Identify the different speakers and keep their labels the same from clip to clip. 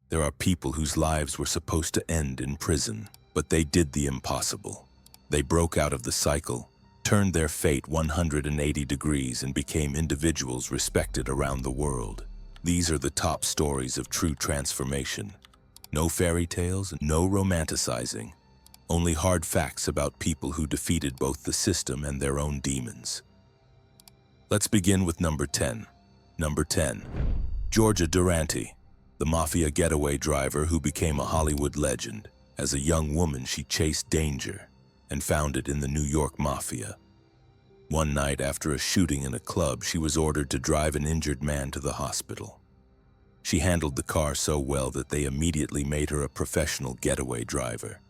Speaker 1: There are people whose lives were supposed to end in prison, but they did the impossible. They broke out of the cycle, turned their fate 180 degrees, and became individuals respected around the world. These are the top stories of true transformation. No fairy tales, no romanticizing. Only hard facts about people who defeated both the system and their own demons. Let's begin with number 10. Number 10. Georgia Durante, the Mafia getaway driver who became a Hollywood legend. As a young woman, she chased danger and found it in the New York Mafia. One night after a shooting in a club, she was ordered to drive an injured man to the hospital. She handled the car so well that they immediately made her a professional getaway driver.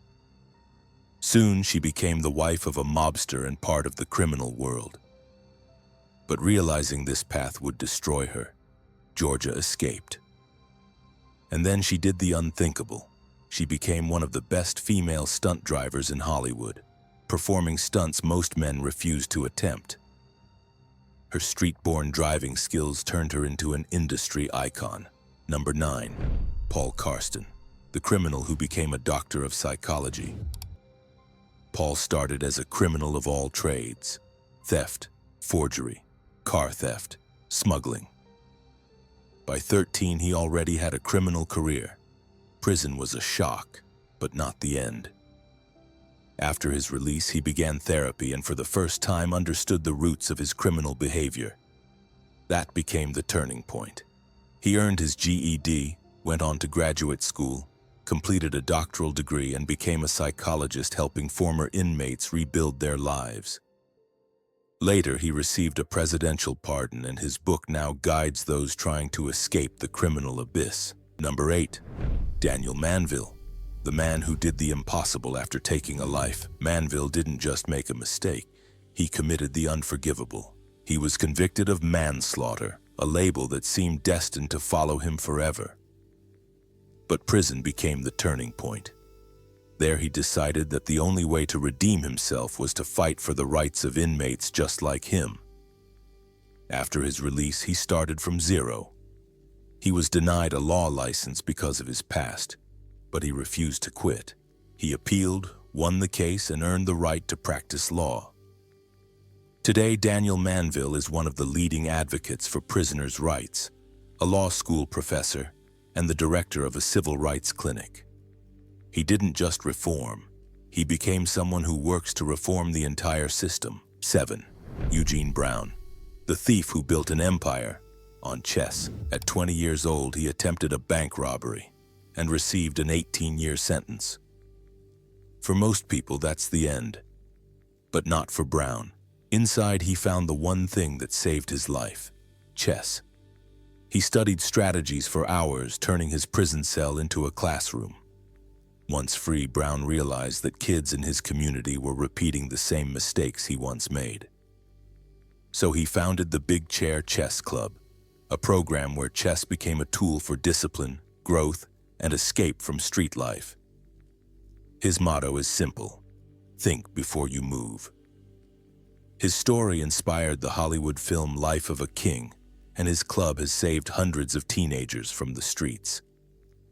Speaker 1: Soon, she became the wife of a mobster and part of the criminal world. But realizing this path would destroy her, Georgia escaped. And then she did the unthinkable. She became one of the best female stunt drivers in Hollywood, performing stunts most men refused to attempt. Her street-born driving skills turned her into an industry icon. Number 9. Paul Karsten, the criminal who became a doctor of psychology. Paul started as a criminal of all trades: theft, forgery, car theft, smuggling. By 13, he already had a criminal career. Prison was a shock, but not the end. After his release, he began therapy and for the first time understood the roots of his criminal behavior. That became the turning point. He earned his GED, went on to graduate school, completed a doctoral degree, and became a psychologist helping former inmates rebuild their lives. Later, he received a presidential pardon, and his book now guides those trying to escape the criminal abyss. Number 8. Daniel Manville, the man who did the impossible after taking a life. Manville didn't just make a mistake, he committed the unforgivable. He was convicted of manslaughter, a label that seemed destined to follow him forever. But prison became the turning point. There he decided that the only way to redeem himself was to fight for the rights of inmates just like him. After his release, he started from zero. He was denied a law license because of his past, but he refused to quit. He appealed, won the case, and earned the right to practice law. Today, Daniel Manville is one of the leading advocates for prisoners' rights, a law school professor, and the director of a civil rights clinic. He didn't just reform, he became someone who works to reform the entire system. 7. Eugene Brown, the thief who built an empire on chess. At 20 years old, he attempted a bank robbery and received an 18-year sentence. For most people, that's the end. But not for Brown. Inside, he found the one thing that saved his life: chess. He studied strategies for hours, turning his prison cell into a classroom. Once free, Brown realized that kids in his community were repeating the same mistakes he once made. So he founded the Big Chair Chess Club, a program where chess became a tool for discipline, growth, and escape from street life. His motto is simple: think before you move. His story inspired the Hollywood film Life of a King, and his club has saved hundreds of teenagers from the streets.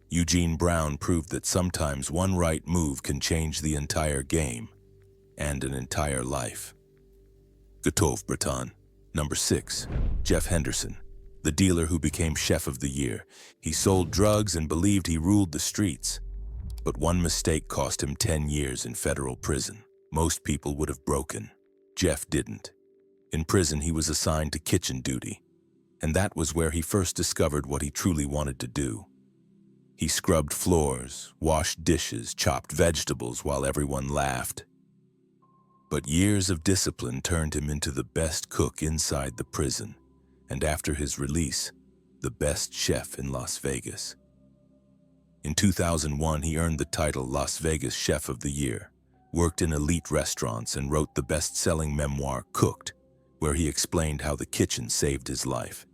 Speaker 1: Eugene Brown proved that sometimes one right move can change the entire game and an entire life. Gatov Breton. Number 6. Jeff Henderson, the dealer who became chef of the year. He sold drugs and believed he ruled the streets. But one mistake cost him 10 years in federal prison. Most people would have broken. Jeff didn't. In prison, he was assigned to kitchen duty, and that was where he first discovered what he truly wanted to do. He scrubbed floors, washed dishes, chopped vegetables while everyone laughed. But years of discipline turned him into the best cook inside the prison, and after his release, the best chef in Las Vegas. In 2001, he earned the title Las Vegas Chef of the Year, worked in elite restaurants, and wrote the best-selling memoir Cooked, where he explained how the kitchen saved his life.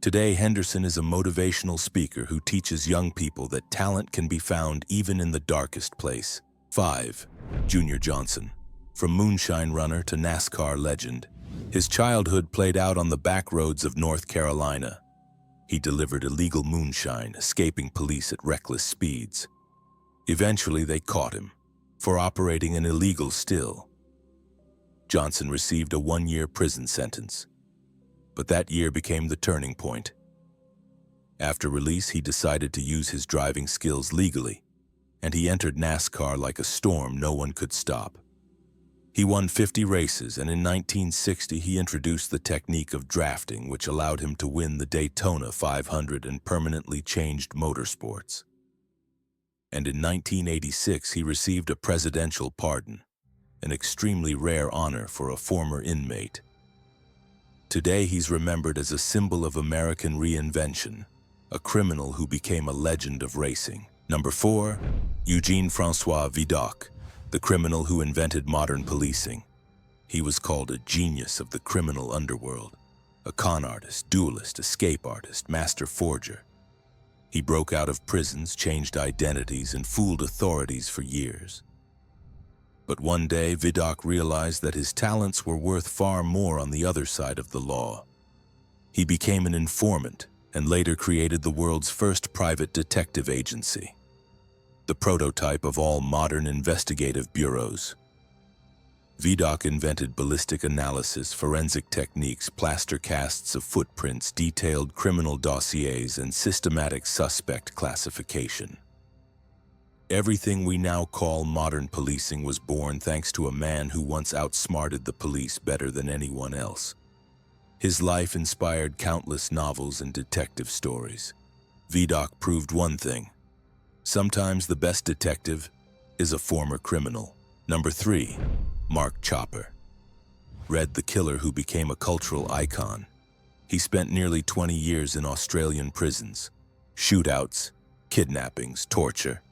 Speaker 1: Today, Henderson is a motivational speaker who teaches young people that talent can be found even in the darkest place. 5. Junior Johnson. From moonshine runner to NASCAR legend, his childhood played out on the back roads of North Carolina. He delivered illegal moonshine, escaping police at reckless speeds. Eventually, they caught him for operating an illegal still. Johnson received a 1-year prison sentence, but that year became the turning point. After release, he decided to use his driving skills legally, and he entered NASCAR like a storm no one could stop. He won 50 races, and in 1960 he introduced the technique of drafting, which allowed him to win the Daytona 500 and permanently changed motorsports. And in 1986 he received a presidential pardon, an extremely rare honor for a former inmate. Today he's remembered as a symbol of American reinvention, a criminal who became a legend of racing. Number 4, Eugene-François Vidocq, the criminal who invented modern policing. He was called a genius of the criminal underworld, a con artist, duelist, escape artist, master forger. He broke out of prisons, changed identities, and fooled authorities for years. But one day, Vidocq realized that his talents were worth far more on the other side of the law. He became an informant and later created the world's first private detective agency, the prototype of all modern investigative bureaus. Vidocq invented ballistic analysis, forensic techniques, plaster casts of footprints, detailed criminal dossiers, and systematic suspect classification. Everything we now call modern policing was born thanks to a man who once outsmarted the police better than anyone else. His life inspired countless novels and detective stories. Vidocq proved one thing: sometimes the best detective is a former criminal. Number 3, Mark Chopper. Red the killer who became a cultural icon. He spent nearly 20 years in Australian prisons. Shootouts, kidnappings, torture.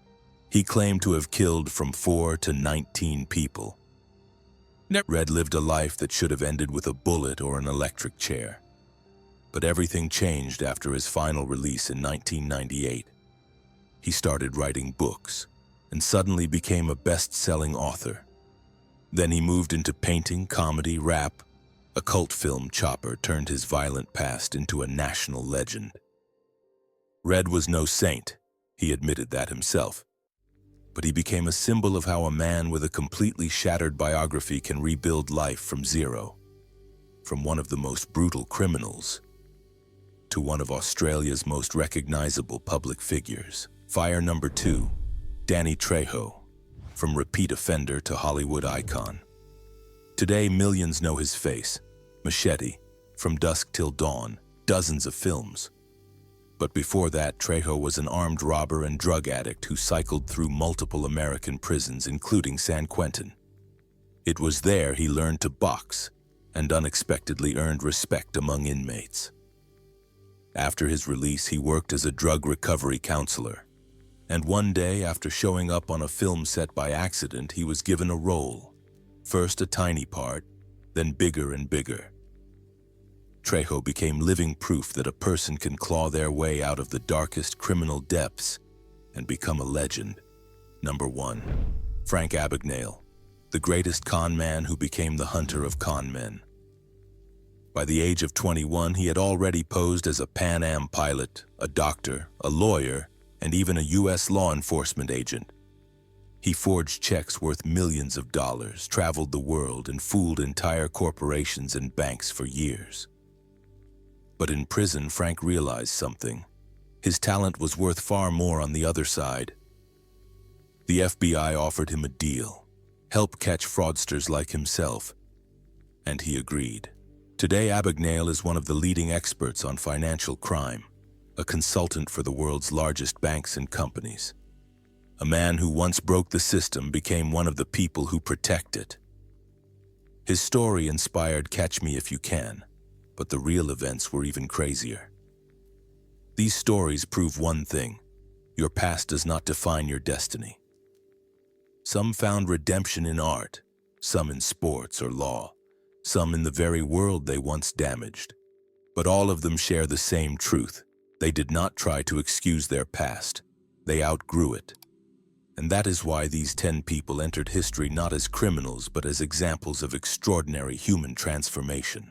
Speaker 1: He claimed to have killed from 4 to 19 people. Red lived a life that should have ended with a bullet or an electric chair. But everything changed after his final release in 1998. He started writing books and suddenly became a best-selling author. Then he moved into painting, comedy, rap. A cult film, Chopper turned his violent past into a national legend. Red was no saint, he admitted that himself. But he became a symbol of how a man with a completely shattered biography can rebuild life from zero. From one of the most brutal criminals to one of Australia's most recognizable public figures. Fire number 2, Danny Trejo. From repeat offender to Hollywood icon. Today, millions know his face. Machete, From Dusk Till Dawn, dozens of films. But before that, Trejo was an armed robber and drug addict who cycled through multiple American prisons, including San Quentin. It was there he learned to box and unexpectedly earned respect among inmates. After his release, he worked as a drug recovery counselor. And one day, after showing up on a film set by accident, he was given a role. First a tiny part, then bigger and bigger. Trejo became living proof that a person can claw their way out of the darkest criminal depths and become a legend. Number 1, Frank Abagnale, the greatest con man who became the hunter of con men. By the age of 21, he had already posed as a Pan Am pilot, a doctor, a lawyer, and even a U.S. law enforcement agent. He forged checks worth millions of dollars, traveled the world, and fooled entire corporations and banks for years. But in prison, Frank realized something. His talent was worth far more on the other side. The FBI offered him a deal: help catch fraudsters like himself. And he agreed. Today, Abagnale is one of the leading experts on financial crime, a consultant for the world's largest banks and companies. A man who once broke the system became one of the people who protect it. His story inspired Catch Me If You Can, but the real events were even crazier. These stories prove one thing: your past does not define your destiny. Some found redemption in art, some in sports or law, some in the very world they once damaged. But all of them share the same truth. They did not try to excuse their past. They outgrew it. And that is why these 10 people entered history not as criminals, but as examples of extraordinary human transformation.